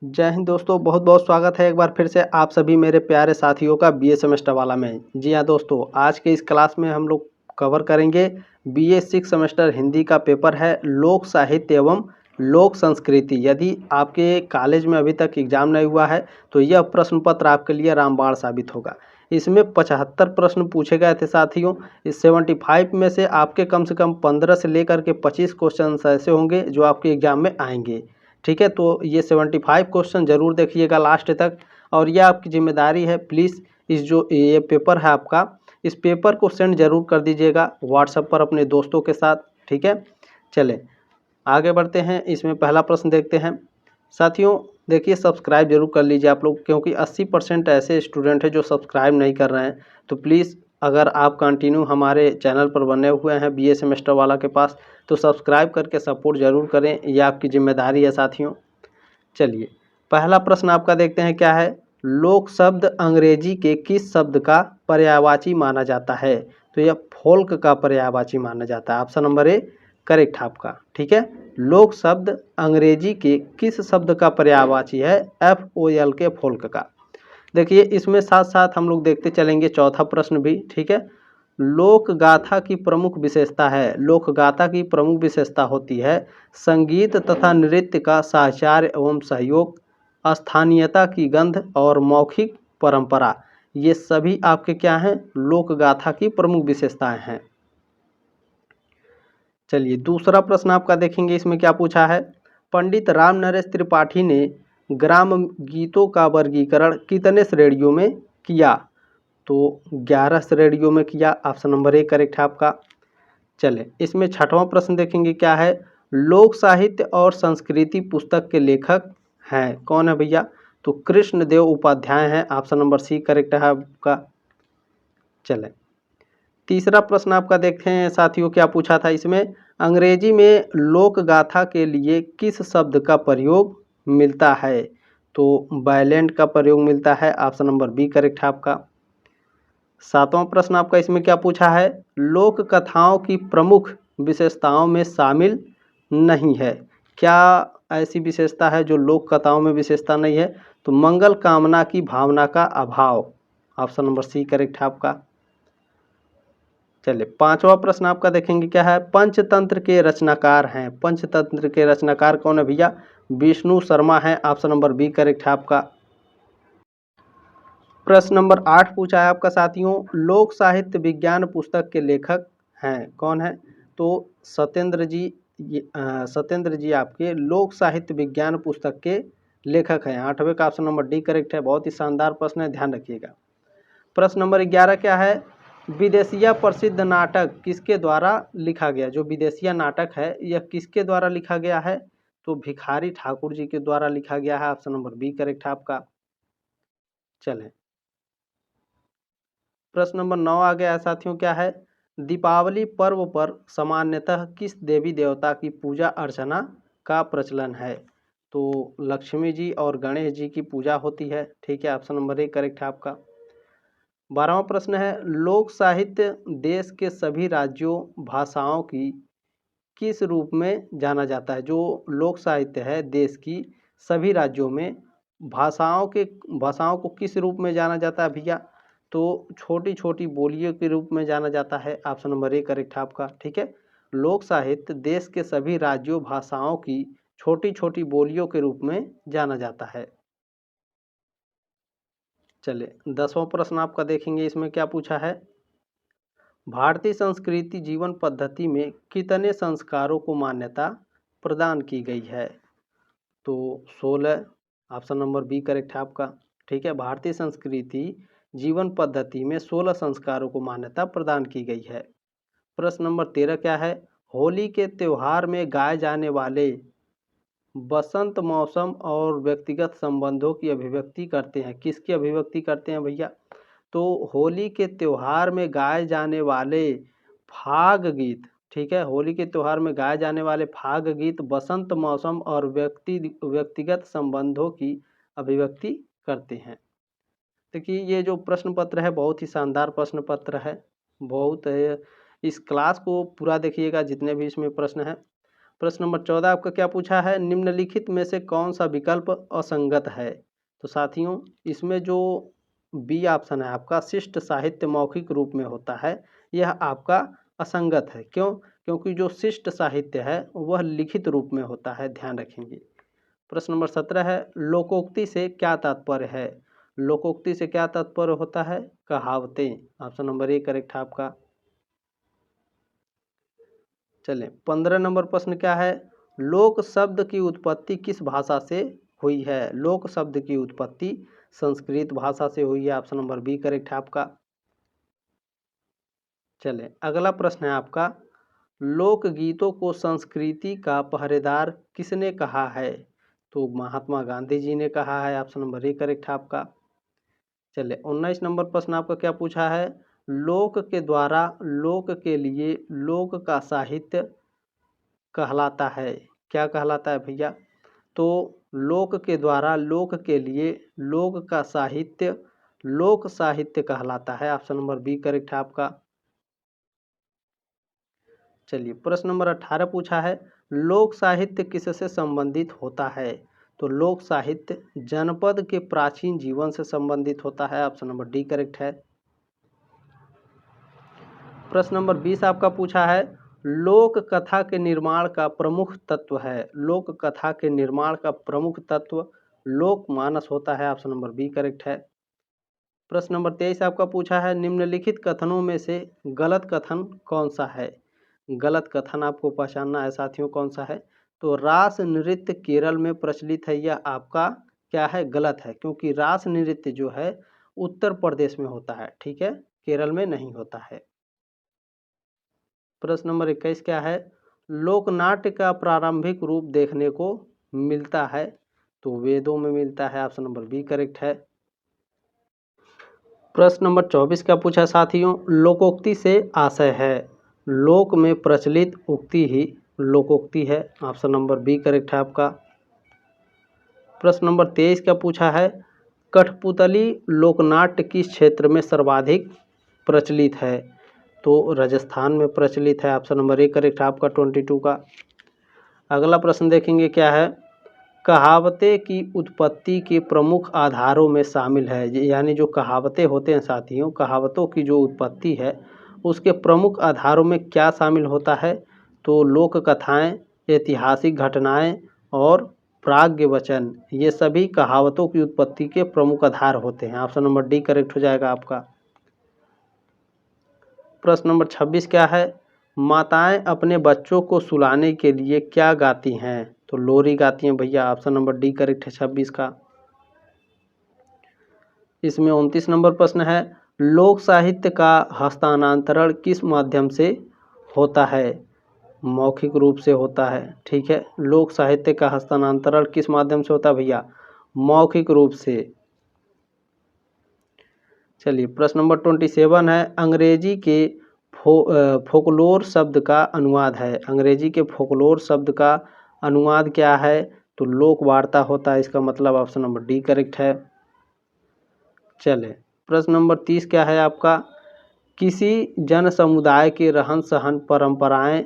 जय हिंद दोस्तों, बहुत बहुत स्वागत है एक बार फिर से आप सभी मेरे प्यारे साथियों का बीए सेमेस्टर वाला में। जी हाँ दोस्तों, आज के इस क्लास में हम लोग कवर करेंगे बीए 6 सेमेस्टर हिंदी का पेपर है लोक साहित्य एवं लोक संस्कृति। यदि आपके कॉलेज में अभी तक एग्जाम नहीं हुआ है तो यह प्रश्न पत्र आपके लिए रामबाण साबित होगा। इसमें 75 प्रश्न पूछे गए थे साथियों। इस 75 में से आपके कम से कम 15 से लेकर के 25 क्वेश्चन ऐसे होंगे जो आपके एग्जाम में आएंगे। ठीक है, तो ये 75 क्वेश्चन ज़रूर देखिएगा लास्ट तक। और ये आपकी जिम्मेदारी है, प्लीज़ इस जो ये पेपर है आपका, इस पेपर को सेंड जरूर कर दीजिएगा व्हाट्सएप पर अपने दोस्तों के साथ। ठीक है, चलें आगे बढ़ते हैं। इसमें पहला प्रश्न देखते हैं साथियों। देखिए, सब्सक्राइब जरूर कर लीजिए आप लोग, क्योंकि 80% ऐसे स्टूडेंट हैं जो सब्सक्राइब नहीं कर रहे हैं। तो प्लीज़ अगर आप कंटिन्यू हमारे चैनल पर बने हुए हैं बीए सेमेस्टर वाला के पास, तो सब्सक्राइब करके सपोर्ट ज़रूर करें, ये आपकी जिम्मेदारी है साथियों। चलिए, पहला प्रश्न आपका देखते हैं क्या है। लोक शब्द अंग्रेजी के किस शब्द का पर्यायवाची माना जाता है? तो यह फोल्क का पर्यायवाची माना जाता है। ऑप्शन नंबर ए करेक्ट आपका। ठीक है, लोक शब्द अंग्रेजी के किस शब्द का पर्यायवाची है? FOL के फोल्क का। देखिए, इसमें साथ साथ हम लोग देखते चलेंगे चौथा प्रश्न भी। ठीक है, लोक गाथा की प्रमुख विशेषता है। लोक गाथा की प्रमुख विशेषता होती है संगीत तथा नृत्य का साहचर्य एवं सहयोग, स्थानीयता की गंध और मौखिक परंपरा। ये सभी आपके क्या हैं? लोक गाथा की प्रमुख विशेषताएं हैं। चलिए, दूसरा प्रश्न आपका देखेंगे। इसमें क्या पूछा है। पंडित राम नरेश त्रिपाठी ने ग्राम गीतों का वर्गीकरण कितने श्रेणियों में किया? तो 11 श्रेणियों में किया। ऑप्शन नंबर ए करेक्ट है आपका। चले, इसमें छठवां प्रश्न देखेंगे क्या है। लोक साहित्य और संस्कृति पुस्तक के लेखक हैं कौन है भैया? तो कृष्णदेव उपाध्याय हैं। ऑप्शन नंबर सी करेक्ट है आपका। चले, तीसरा प्रश्न आपका देखते हैं साथियों, क्या पूछा था इसमें। अंग्रेजी में लोक गाथा के लिए किस शब्द का प्रयोग मिलता है? तो बैलेंट का प्रयोग मिलता है। ऑप्शन नंबर बी करेक्ट है आपका। सातवां प्रश्न आपका इसमें क्या पूछा है। लोक कथाओं की प्रमुख विशेषताओं में शामिल नहीं है। क्या ऐसी विशेषता है जो लोक कथाओं में विशेषता नहीं है? तो मंगल कामना की भावना का अभाव। ऑप्शन नंबर सी करेक्ट है आपका। चलिए, पांचवा प्रश्न आपका देखेंगे क्या है। पंचतंत्र के रचनाकार हैं। पंचतंत्र के रचनाकार कौन है भैया? विष्णु शर्मा है। ऑप्शन नंबर बी करेक्ट है आपका। प्रश्न नंबर 8 पूछा है आपका साथियों। लोक साहित्य विज्ञान पुस्तक के लेखक हैं कौन है? तो सत्येंद्र जी। सत्येंद्र जी आपके लोक साहित्य विज्ञान पुस्तक के लेखक हैं। 8वें का ऑप्शन नंबर डी करेक्ट है। बहुत ही शानदार प्रश्न है, ध्यान रखिएगा। प्रश्न नंबर 11 क्या है। विदेशिया प्रसिद्ध नाटक किसके द्वारा लिखा गया? जो विदेशिया नाटक है यह किसके द्वारा लिखा गया है? तो भिखारी ठाकुर जी के द्वारा लिखा गया है। ऑप्शन नंबर बी करेक्ट है आपका। चलें, प्रश्न नंबर 9 आ गया है साथियों, क्या है। दीपावली पर्व पर सामान्यतः किस देवी देवता की पूजा अर्चना का प्रचलन है? तो लक्ष्मी जी और गणेश जी की पूजा होती है। ठीक है, ऑप्शन नंबर ए करेक्ट है आपका। 12वां प्रश्न है। लोक साहित्य देश के सभी राज्यों भाषाओं की किस रूप में जाना जाता है? जो लोक साहित्य है देश की सभी राज्यों में भाषाओं को किस रूप में जाना जाता है भैया? तो छोटी छोटी बोलियों के रूप में जाना जाता है। ऑप्शन नंबर ए करेक्ट है आपका। ठीक है, लोक साहित्य देश के सभी राज्यों भाषाओं की छोटी छोटी बोलियों के रूप में जाना जाता है। चलिए, 10वां प्रश्न आपका देखेंगे। इसमें क्या पूछा है। भारतीय संस्कृति जीवन पद्धति में कितने संस्कारों को मान्यता प्रदान की गई है? तो 16। ऑप्शन नंबर बी करेक्ट है आपका। ठीक है, भारतीय संस्कृति जीवन पद्धति में 16 संस्कारों को मान्यता प्रदान की गई है। प्रश्न नंबर 13 क्या है। होली के त्यौहार में गाए जाने वाले बसंत मौसम और व्यक्तिगत संबंधों की अभिव्यक्ति करते हैं। किसकी अभिव्यक्ति करते हैं भैया? तो होली के त्यौहार में गाए जाने वाले फाग गीत। ठीक है, होली के त्यौहार में गाए जाने वाले फाग गीत बसंत मौसम और व्यक्तिगत संबंधों की अभिव्यक्ति करते हैं। देखिए, ये जो प्रश्न पत्र है बहुत ही शानदार प्रश्न पत्र है। बहुत इस क्लास को पूरा देखिएगा, जितने भी इसमें प्रश्न हैं। प्रश्न नंबर 14 आपका क्या पूछा है, निम्नलिखित में से कौन सा विकल्प असंगत है। तो साथियों इसमें जो बी ऑप्शन है आपका शिष्ट साहित्य मौखिक रूप में होता है, यह आपका असंगत है। क्यों? क्योंकि जो शिष्ट साहित्य है वह लिखित रूप में होता है, ध्यान रखेंगे। प्रश्न नंबर 17 है, लोकोक्ति से क्या तात्पर्य है। लोकोक्ति से क्या तात्पर्य होता है, कहावतें। ऑप्शन नंबर ए करेक्ट है आपका। चलें 15 नंबर प्रश्न क्या है, लोक शब्द की उत्पत्ति किस भाषा से हुई है। लोक शब्द की उत्पत्ति संस्कृत भाषा से हुई है। ऑप्शन नंबर बी करेक्ट है आपका। चलें अगला प्रश्न है आपका, लोकगीतों को संस्कृति का पहरेदार किसने कहा है। तो महात्मा गांधी जी ने कहा है। ऑप्शन नंबर ए करेक्ट है आपका। चलिए 19 नंबर प्रश्न आपका क्या पूछा है, लोक के द्वारा लोक के लिए लोक का साहित्य कहलाता है। क्या कहलाता है भैया, तो लोक के द्वारा लोक के लिए लोक का साहित्य लोक साहित्य कहलाता है। ऑप्शन नंबर बी करेक्ट है आपका। चलिए प्रश्न नंबर 18 पूछा है, लोक साहित्य किससे संबंधित होता है। तो लोक साहित्य जनपद के प्राचीन जीवन से संबंधित होता है। ऑप्शन नंबर डी करेक्ट है। प्रश्न नंबर 20 आपका पूछा है, लोक कथा के निर्माण का प्रमुख तत्व है। लोक कथा के निर्माण का प्रमुख तत्व लोकमानस होता है। ऑप्शन नंबर बी करेक्ट है। प्रश्न नंबर 23 आपका पूछा है, निम्नलिखित कथनों में से गलत कथन कौन सा है। गलत कथन आपको पहचानना है साथियों, कौन सा है। तो रास नृत्य केरल में प्रचलित है, यह आपका क्या है, गलत है। क्योंकि रास नृत्य जो है उत्तर प्रदेश में होता है, ठीक है, केरल में नहीं होता है। प्रश्न नंबर 21 क्या है, लोकनाट्य का प्रारंभिक रूप देखने को मिलता है। तो वेदों में मिलता है। ऑप्शन नंबर बी करेक्ट है। प्रश्न नंबर 24 का पूछा साथियों, लोकोक्ति से आशय है। लोक में प्रचलित उक्ति ही लोकोक्ति है। ऑप्शन नंबर बी करेक्ट है आपका। प्रश्न नंबर 23 का पूछा है, कठपुतली लोकनाट्य किस क्षेत्र में सर्वाधिक प्रचलित है। तो राजस्थान में प्रचलित है। ऑप्शन नंबर ए करेक्ट है आपका 22 का। अगला प्रश्न देखेंगे क्या है, कहावतें की उत्पत्ति के प्रमुख आधारों में शामिल है। यानी जो कहावतें होते हैं साथियों, कहावतों की जो उत्पत्ति है उसके प्रमुख आधारों में क्या शामिल होता है। तो लोक कथाएँ, ऐतिहासिक घटनाएं और प्राज्ञ वचन, ये सभी कहावतों की उत्पत्ति के प्रमुख आधार होते हैं। ऑप्शन नंबर डी करेक्ट हो जाएगा आपका। प्रश्न नंबर 26 क्या है, माताएं अपने बच्चों को सुलाने के लिए क्या गाती हैं। तो लोरी गाती हैं भैया। ऑप्शन नंबर डी करेक्ट है 26 का। इसमें 29 नंबर प्रश्न है, लोक साहित्य का हस्तांतरण किस माध्यम से होता है। मौखिक रूप से होता है, ठीक है। लोक साहित्य का हस्तांतरण किस माध्यम से होता है भैया, मौखिक रूप से। चलिए प्रश्न नंबर 27 है, अंग्रेजी के फोकलोर शब्द का अनुवाद है। अंग्रेजी के फोकलोर शब्द का अनुवाद क्या है। तो लोक वार्ता होता है, इसका मतलब ऑप्शन नंबर डी करेक्ट है। चले प्रश्न नंबर 30 क्या है आपका, किसी जन समुदाय के रहन सहन, परंपराएं,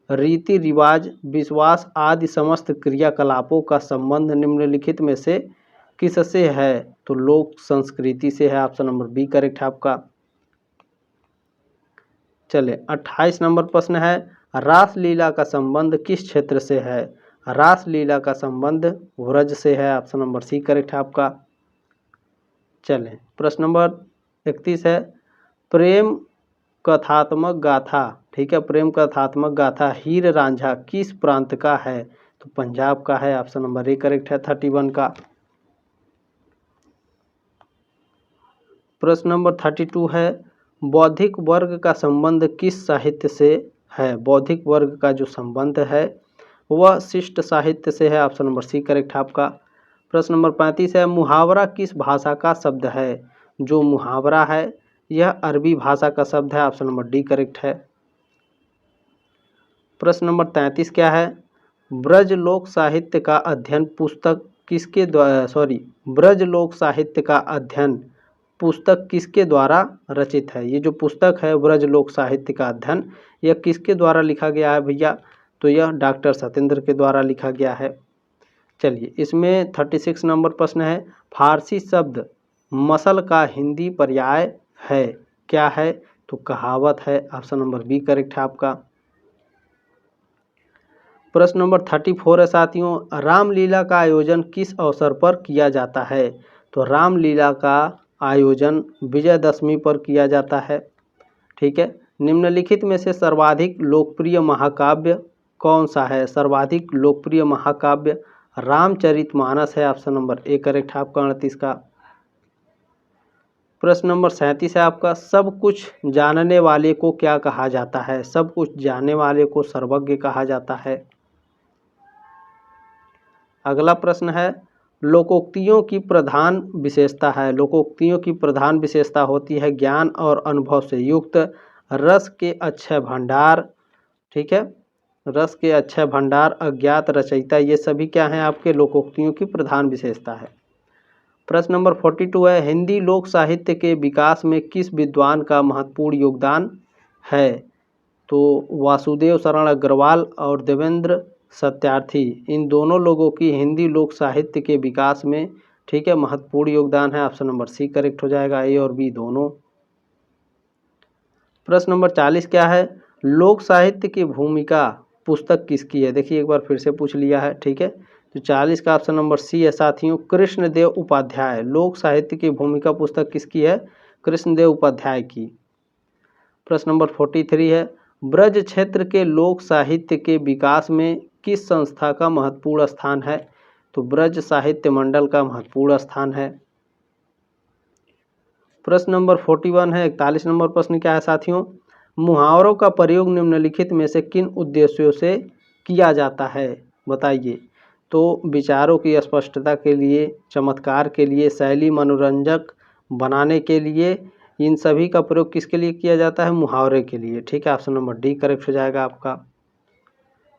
रीति रिवाज, विश्वास आदि समस्त क्रियाकलापों का संबंध निम्नलिखित में से किससे है। तो लोक संस्कृति से है। ऑप्शन नंबर बी करेक्ट है आपका। चले 28 नंबर प्रश्न है, रासलीला का संबंध किस क्षेत्र से है। रासलीला का संबंध व्रज से है। ऑप्शन नंबर सी करेक्ट है आपका। चलें प्रश्न नंबर 31 है, प्रेम कथात्मक गाथा, ठीक है, प्रेम कथात्मक गाथा हीर रांझा किस प्रांत का है। तो पंजाब का है। ऑप्शन नंबर ए करेक्ट है 31 का। प्रश्न नंबर 32 है, बौद्धिक वर्ग का संबंध किस साहित्य से है। बौद्धिक वर्ग का जो संबंध है वह शिष्ट साहित्य से है। ऑप्शन नंबर सी करेक्ट है आपका। प्रश्न नंबर 35 है, मुहावरा किस भाषा का शब्द है। जो मुहावरा है यह अरबी भाषा का शब्द है। ऑप्शन नंबर डी करेक्ट है। प्रश्न नंबर 33 क्या है, ब्रज लोक साहित्य का अध्ययन पुस्तक किसके द्वारा ब्रज लोक साहित्य का अध्ययन पुस्तक किसके द्वारा रचित है। ये जो पुस्तक है ब्रज लोक साहित्य का अध्ययन, यह किसके द्वारा लिखा गया है भैया। तो यह डॉक्टर सत्येंद्र के द्वारा लिखा गया है। चलिए, इसमें 36 नंबर प्रश्न है, फारसी शब्द मसल का हिंदी पर्याय है, क्या है? तो कहावत है। ऑप्शन नंबर बी करेक्ट है आपका। प्रश्न नंबर 34 है साथियों, रामलीला का आयोजन किस अवसर पर किया जाता है? तो रामलीला का आयोजन विजयदशमी पर किया जाता है। ठीक है। निम्नलिखित में से सर्वाधिक लोकप्रिय महाकाव्य कौन सा है? सर्वाधिक लोकप्रिय महाकाव्य रामचरितमानस है। ऑप्शन नंबर ए करेक्ट है आपका 38 का। प्रश्न नंबर 37 है आपका, सब कुछ जानने वाले को क्या कहा जाता है? सब कुछ जानने वाले को सर्वज्ञ कहा जाता है। अगला प्रश्न है, लोकोक्तियों की प्रधान विशेषता है। लोकोक्तियों की प्रधान विशेषता होती है ज्ञान और अनुभव से युक्त, रस के अक्षय भंडार। ठीक है, रस के अक्षय भंडार, अज्ञात रचयिता, ये सभी क्या हैं? आपके लोकोक्तियों की प्रधान विशेषता है। प्रश्न नंबर 42 है, हिंदी लोक साहित्य के विकास में किस विद्वान का महत्वपूर्ण योगदान है? तो वासुदेव शरण अग्रवाल और देवेंद्र सत्यार्थी, इन दोनों लोगों की हिंदी लोक साहित्य के विकास में, ठीक है, महत्वपूर्ण योगदान है। ऑप्शन नंबर सी करेक्ट हो जाएगा, ए और बी दोनों। प्रश्न नंबर 40 क्या है, लोक साहित्य की भूमिका पुस्तक किसकी है? देखिए एक बार फिर से पूछ लिया है। ठीक है, तो 40 का ऑप्शन नंबर सी है साथियों, कृष्णदेव उपाध्याय। लोक साहित्य की भूमिका पुस्तक किसकी है? कृष्णदेव उपाध्याय की। प्रश्न नंबर 43 है, ब्रज क्षेत्र के लोक साहित्य के विकास में किस संस्था का महत्वपूर्ण स्थान है? तो ब्रज साहित्य मंडल का महत्वपूर्ण स्थान है। प्रश्न नंबर 41 है, 41 नंबर प्रश्न क्या है साथियों, मुहावरों का प्रयोग निम्नलिखित में से किन उद्देश्यों से किया जाता है? बताइए। तो विचारों की स्पष्टता के लिए, चमत्कार के लिए, शैली मनोरंजक बनाने के लिए, इन सभी का प्रयोग किसके लिए किया जाता है? मुहावरे के लिए। ठीक है, ऑप्शन नंबर डी करेक्ट हो जाएगा आपका।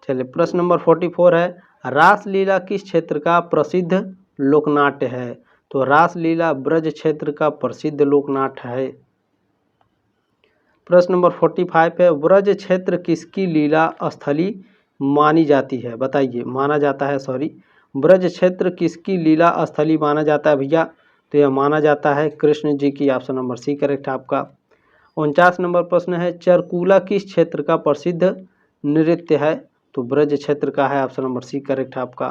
चलिए, प्रश्न नंबर 44 है, रासलीला किस क्षेत्र का प्रसिद्ध लोकनाट्य है? तो रासलीला ब्रज क्षेत्र का प्रसिद्ध लोकनाट्य है। प्रश्न नंबर 45 है, ब्रज क्षेत्र किसकी लीला स्थली मानी जाती है? बताइए, माना जाता है, सॉरी, ब्रज क्षेत्र किसकी लीला स्थली माना जाता है भैया? तो यह माना जाता है कृष्ण जी की। ऑप्शन नंबर सी करेक्ट है आपका। 49 नंबर प्रश्न है, चरकूला किस क्षेत्र का प्रसिद्ध नृत्य है? तो ब्रज क्षेत्र का है। ऑप्शन नंबर सी करेक्ट है आपका।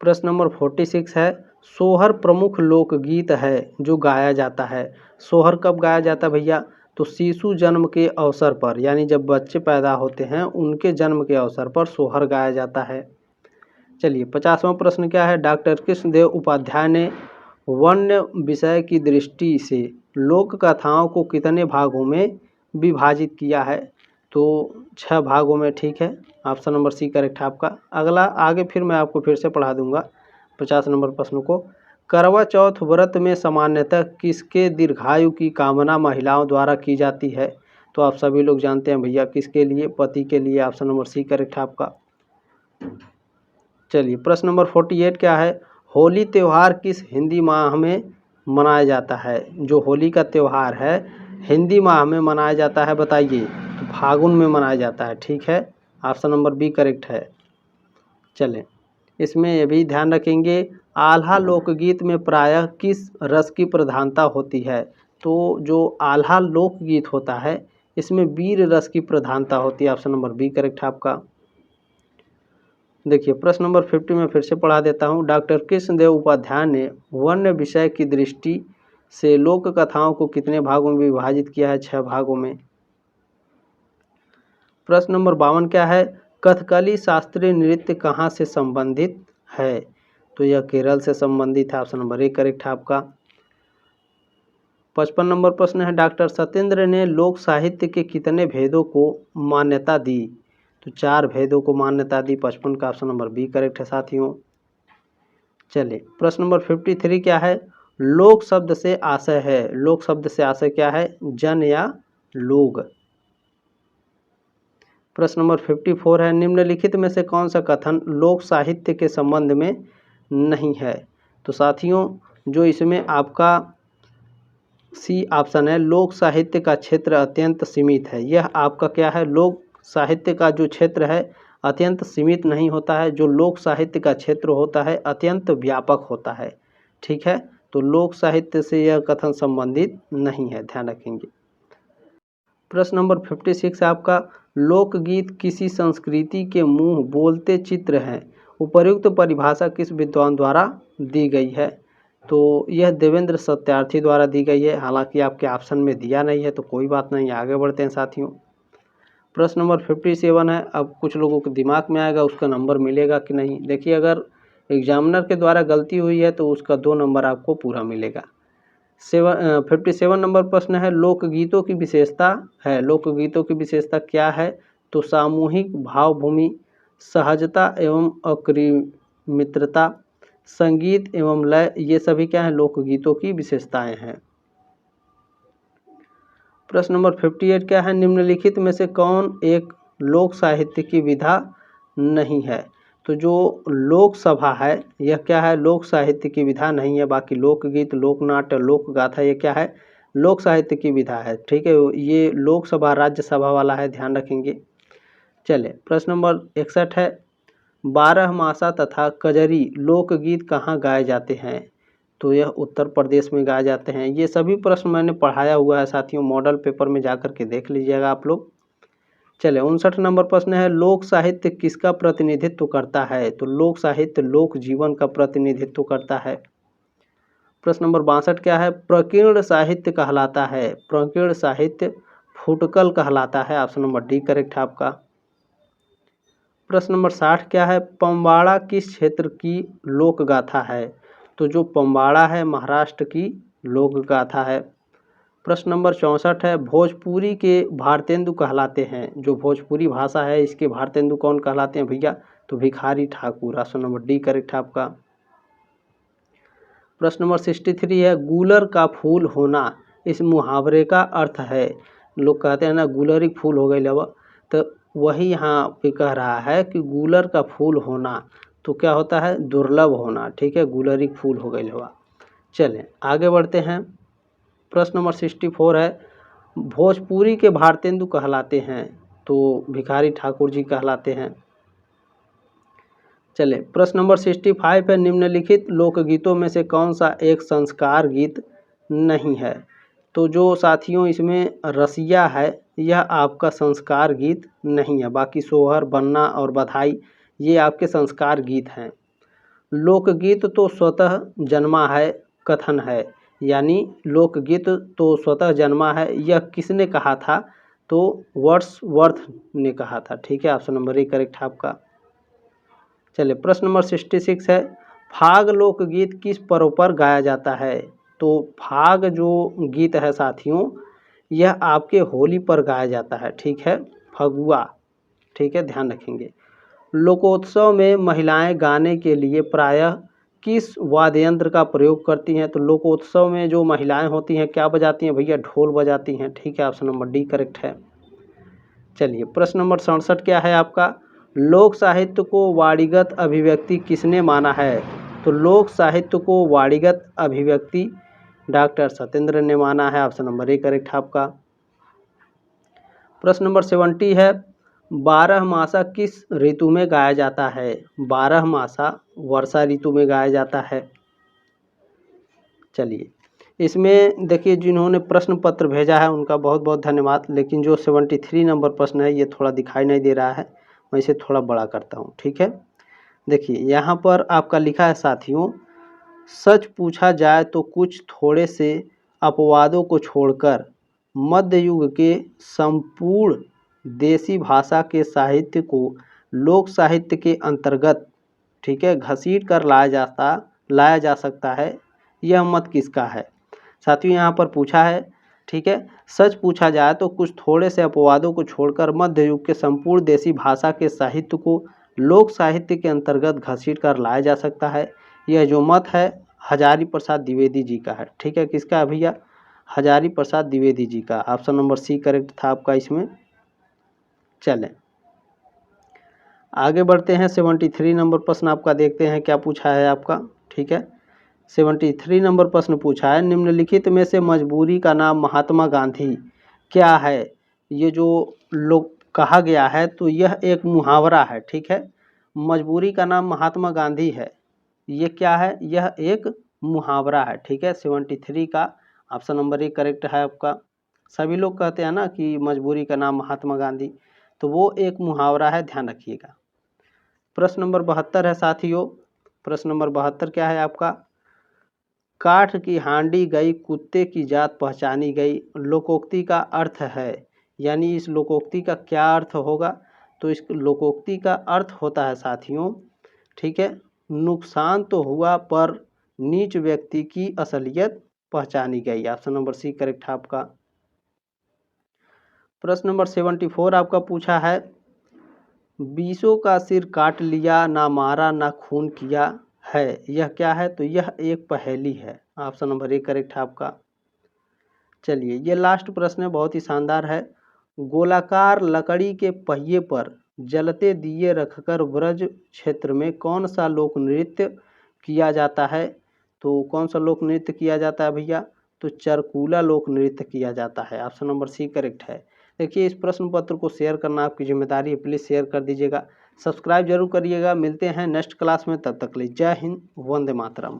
प्रश्न नंबर 46 है, सोहर प्रमुख लोकगीत है जो गाया जाता है। सोहर कब गाया जाता है भैया? तो शिशु जन्म के अवसर पर, यानी जब बच्चे पैदा होते हैं उनके जन्म के अवसर पर सोहर गाया जाता है। चलिए, 50वां प्रश्न क्या है, डॉक्टर कृष्णदेव उपाध्याय ने वन्य विषय की दृष्टि से लोक कथाओं को कितने भागों में विभाजित किया है? तो 6 भागों में। ठीक है, ऑप्शन नंबर सी करेक्ट है आपका। अगला आगे फिर मैं आपको फिर से पढ़ा दूंगा 50 नंबर प्रश्न को। करवा चौथ व्रत में सामान्यतः किसके दीर्घायु की कामना महिलाओं द्वारा की जाती है? तो आप सभी लोग जानते हैं भैया, किसके लिए? पति के लिए। ऑप्शन नंबर सी करेक्ट है आपका। चलिए, प्रश्न नंबर 48 क्या है, होली त्यौहार किस हिंदी माह में मनाया जाता है? जो होली का त्यौहार है हिंदी माह में मनाया जाता है, बताइए। तो फागुन में मनाया जाता है। ठीक है, ऑप्शन नंबर बी करेक्ट है। चलें, इसमें ये भी ध्यान रखेंगे, आल्हा लोकगीत में प्रायः किस रस की प्रधानता होती है? तो जो आल्हा लोकगीत होता है इसमें वीर रस की प्रधानता होती है। ऑप्शन नंबर बी करेक्ट है आपका। देखिए, प्रश्न नंबर 50 में फिर से पढ़ा देता हूँ, डॉक्टर कृष्णदेव उपाध्याय ने वन्य विषय की दृष्टि से लोक कथाओं को कितने भागों में विभाजित किया है? 6 भागों में। प्रश्न नंबर 52 क्या है, कथकली शास्त्रीय नृत्य कहाँ से संबंधित है? तो यह केरल से संबंधित है। ऑप्शन नंबर ए करेक्ट है आपका। 55 नंबर प्रश्न है, डॉक्टर सत्येंद्र ने लोक साहित्य के कितने भेदों को मान्यता दी? तो 4 भेदों को मान्यता दी। 55 का ऑप्शन नंबर बी करेक्ट है साथियों। चलिए, प्रश्न नंबर 53 क्या है, लोक शब्द से आशय है? लोक शब्द से आशय क्या है? जन या लोग। प्रश्न नंबर 54 है, निम्नलिखित में से कौन सा कथन लोक साहित्य के संबंध में नहीं है? तो साथियों, जो इसमें आपका सी ऑप्शन है, लोक साहित्य का क्षेत्र अत्यंत सीमित है, यह आपका क्या है? लोक साहित्य का जो क्षेत्र है अत्यंत सीमित नहीं होता है, जो लोक साहित्य का क्षेत्र होता है अत्यंत व्यापक होता है। ठीक है, तो लोक साहित्य से यह कथन संबंधित नहीं है, ध्यान रखेंगे। प्रश्न नंबर 56 है आपका, लोकगीत किसी संस्कृति के मुंह बोलते चित्र हैं, उपर्युक्त परिभाषा किस विद्वान द्वारा दी गई है? तो यह देवेंद्र सत्यार्थी द्वारा दी गई है। हालांकि आपके ऑप्शन में दिया नहीं है तो कोई बात नहीं, आगे बढ़ते हैं साथियों। प्रश्न नंबर 57 है, अब कुछ लोगों के दिमाग में आएगा उसका नंबर मिलेगा कि नहीं। देखिए, अगर एग्जामिनर के द्वारा गलती हुई है तो उसका 2 नंबर आपको पूरा मिलेगा। 57 नंबर प्रश्न है, लोकगीतों की विशेषता है। लोकगीतों की विशेषता क्या है? तो सामूहिक भावभूमि, सहजता एवं अकृत्रिमता, संगीत एवं लय, ये सभी क्या है? लोकगीतों की विशेषताएं हैं। प्रश्न नंबर 58 क्या है, निम्नलिखित में से कौन एक लोक साहित्य की विधा नहीं है? तो जो लोक सभा है यह क्या है? लोक साहित्य की विधा नहीं है। बाकी लोकगीत, लोकनाट्य, लोकगाथा ये क्या है? लोक साहित्य की विधा है। ठीक है, ये लोकसभा राज्यसभा वाला है, ध्यान रखेंगे। चले, प्रश्न नंबर 61 है, बारहमासा तथा कजरी लोकगीत कहाँ गाए जाते हैं? तो यह उत्तर प्रदेश में गाए जाते हैं। ये सभी प्रश्न मैंने पढ़ाया हुआ है साथियों, मॉडल पेपर में जाकर के देख लीजिएगा आप लोग। चले, 59 नंबर प्रश्न है, लोक साहित्य किसका प्रतिनिधित्व करता है? तो लोक साहित्य लोक जीवन का प्रतिनिधित्व करता है। प्रश्न नंबर 62 क्या है, प्रकीर्ण साहित्य कहलाता है? प्रकीर्ण साहित्य फुटकल कहलाता है। ऑप्शन नंबर डी करेक्ट है आपका। प्रश्न नंबर 60 क्या है, पम्बाड़ा किस क्षेत्र की लोक गाथा है? तो जो पम्बाड़ा है महाराष्ट्र की लोक गाथा है। प्रश्न नंबर 64 है, भोजपुरी के भारतेंदु कहलाते हैं। जो भोजपुरी भाषा है इसके भारतेंदु कौन कहलाते हैं भैया? तो Bhikhari Thakur. Option number D correct है आपका। प्रश्न नंबर 63 है, गूलर का फूल होना, इस मुहावरे का अर्थ है? लोग कहते हैं ना गुलरी फूल हो गई लवा, तो वही यहाँ पे कह रहा है कि गूलर का फूल होना तो क्या होता है? दुर्लभ होना। ठीक है, गुलरी फूल हो गई लवा। चलें आगे बढ़ते हैं। प्रश्न नंबर 64 है, भोजपुरी के भारतेंदु कहलाते हैं? तो भिखारी ठाकुर जी कहलाते हैं। चले, प्रश्न नंबर 65 है, निम्नलिखित लोकगीतों में से कौन सा एक संस्कार गीत नहीं है? तो जो साथियों इसमें रसिया है यह आपका संस्कार गीत नहीं है। बाकी सोहर, बन्ना और बधाई ये आपके संस्कार गीत हैं। लोकगीत तो स्वतः जन्मा है कथन है, यानी लोकगीत तो स्वतः जन्मा है, यह किसने कहा था? तो वर्ड्सवर्थ ने कहा था। ठीक है, ऑप्शन नंबर ए करेक्ट है आपका। चलिए, प्रश्न नंबर 66 है, फाग लोकगीत किस पर्व पर गाया जाता है? तो फाग जो गीत है साथियों यह आपके होली पर गाया जाता है। ठीक है, फगुआ। ठीक है, ध्यान रखेंगे। लोकोत्सव में महिलाएं गाने के लिए प्रायः किस वाद्य यंत्र का प्रयोग करती हैं? तो लोकोत्सव में जो महिलाएं होती हैं क्या बजाती हैं भैया? ढोल बजाती हैं। ठीक है, ऑप्शन नंबर डी करेक्ट है। चलिए, प्रश्न नंबर 67 क्या है आपका, लोक साहित्य को वाणीगत अभिव्यक्ति किसने माना है? तो लोक साहित्य को वाणीगत अभिव्यक्ति डॉक्टर सत्येंद्र ने माना है। ऑप्शन नंबर ए करेक्ट है आपका। प्रश्न नंबर 70 है, बारहमासा किस ऋतु में गाया जाता है? बारहमासा वर्षा ऋतु में गाया जाता है। चलिए, इसमें देखिए जिन्होंने प्रश्न पत्र भेजा है उनका बहुत बहुत धन्यवाद, लेकिन जो 73 नंबर प्रश्न है ये थोड़ा दिखाई नहीं दे रहा है, मैं इसे थोड़ा बड़ा करता हूँ। ठीक है, देखिए यहाँ पर आपका लिखा है साथियों, सच पूछा जाए तो कुछ थोड़े से अपवादों को छोड़कर मध्य युग के संपूर्ण देसी भाषा के साहित्य को लोक साहित्य के अंतर्गत, ठीक है, घसीट कर लाया जा सकता है, यह मत किसका है? साथियों यहाँ पर पूछा है, ठीक है, सच पूछा जाए तो कुछ थोड़े से अपवादों को छोड़कर मध्य युग के संपूर्ण देसी भाषा के साहित्य को लोक साहित्य के अंतर्गत घसीट कर लाया जा सकता है, यह जो मत है हजारी प्रसाद द्विवेदी जी का है। ठीक है, किसका है भैया? हजारी प्रसाद द्विवेदी जी का। ऑप्शन नंबर सी करेक्ट था आपका इसमें। चलें आगे बढ़ते हैं। 73 नंबर प्रश्न आपका देखते हैं क्या पूछा है आपका। ठीक है, 73 नंबर प्रश्न पूछा है, निम्नलिखित में से मजबूरी का नाम महात्मा गांधी क्या है? ये जो लोग कहा गया है तो यह एक मुहावरा है, ठीक है। मजबूरी का नाम महात्मा गांधी है, ये क्या है, यह एक मुहावरा है, ठीक है। 73 का ऑप्शन नंबर 1 करेक्ट है आपका। सभी लोग कहते हैं ना कि मजबूरी का नाम महात्मा गांधी, तो वो एक मुहावरा है, ध्यान रखिएगा। प्रश्न नंबर 72 है साथियों। प्रश्न नंबर 72 क्या है आपका, काठ की हांडी गई कुत्ते की जात पहचानी गई लोकोक्ति का अर्थ है, यानी इस लोकोक्ति का क्या अर्थ होगा, तो इस लोकोक्ति का अर्थ होता है साथियों, ठीक है, नुकसान तो हुआ पर नीच व्यक्ति की असलियत पहचानी गई। ऑप्शन नंबर सी करेक्ट है आपका। प्रश्न नंबर 74 आपका पूछा है, बीसों का सिर काट लिया ना मारा ना खून किया है, यह क्या है, तो यह एक पहेली है। ऑप्शन नंबर 1 करेक्ट है आपका। चलिए ये लास्ट प्रश्न है, बहुत ही शानदार है। गोलाकार लकड़ी के पहिए पर जलते दिए रखकर ब्रज क्षेत्र में कौन सा लोक नृत्य किया जाता है, तो कौन सा लोक नृत्य किया जाता है भैया, तो चरकूला लोक नृत्य किया जाता है। ऑप्शन नंबर सी करेक्ट है। देखिए इस प्रश्न पत्र को शेयर करना आपकी जिम्मेदारी है, प्लीज़ शेयर कर दीजिएगा, सब्सक्राइब जरूर करिएगा। मिलते हैं नेक्स्ट क्लास में, तब तक के लिए जय हिंद, वंदे मातरम।